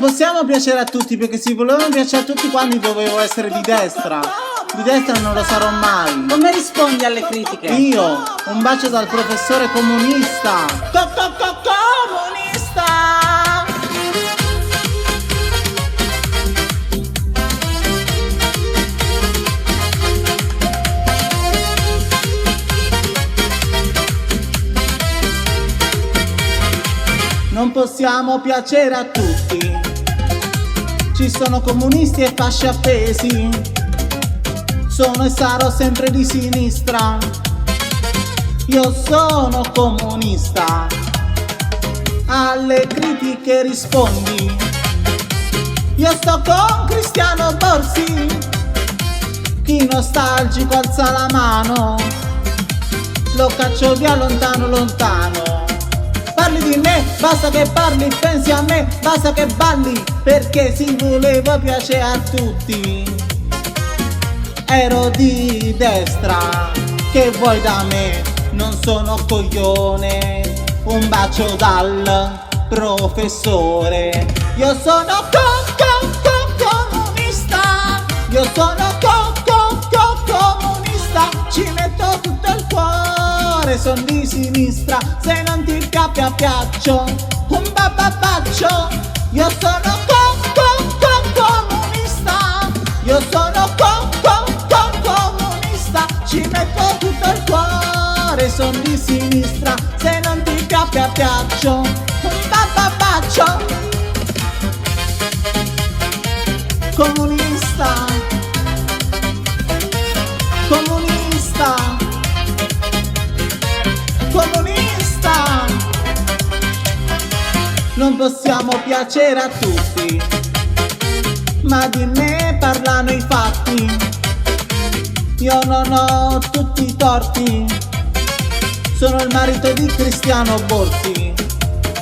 Non possiamo piacere a tutti, perché se volevano piacere a tutti quando dovevo essere di destra. Di destra non lo sarò mai. Come rispondi alle critiche? Io, un bacio dal professore comunista. Comunista! Non possiamo piacere a tutti. Ci sono comunisti e fasci appesi. Sono e sarò sempre di sinistra. Io sono comunista. Alle critiche rispondi. Io sto con Cristiano Borsi. Chi nostalgico alza la mano. Lo caccio via lontano lontano. Parli di me, basta che parli, pensi a me, basta che balli, perché si voleva piacere a tutti. Ero di destra, che vuoi da me? Non sono coglione. Un bacio dal professore. Io sono comunista. Io sono comunista. Ci metto tutto il cuore, son di sinistra. Se non ti piaccio, un bababaccio. Io sono comunista. Io sono comunista. Ci metto tutto il cuore, son di sinistra. Se non ti piaccio, un bababaccio. Comunista. Comunista. Comunista. Non possiamo piacere a tutti, ma di me parlano i fatti. Io non ho tutti i torti. Sono il marito di Cristiano Borsi.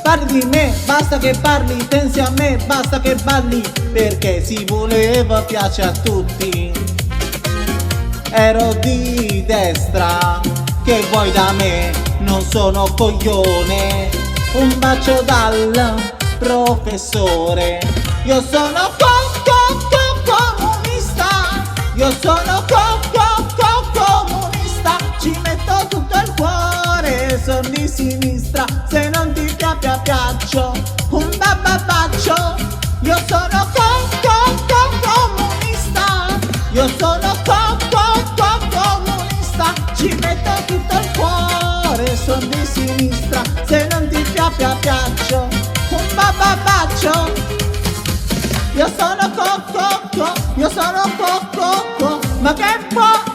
Parli di me, basta che parli, pensi a me, basta che balli, perché si voleva piacere a tutti. Ero di destra, che vuoi da me? Non sono coglione. Un bacio dal professore. Io sono comunista. Io sono comunista. Ci metto tutto il cuore, son di sinistra. Se non ti piaccio, un bababaccio. Io sono comunista. Io sono comunista. Ci metto tutto il cuore, son di sinistra. Se non ti piaccio, un bababaccio. Io sono io sono ma che può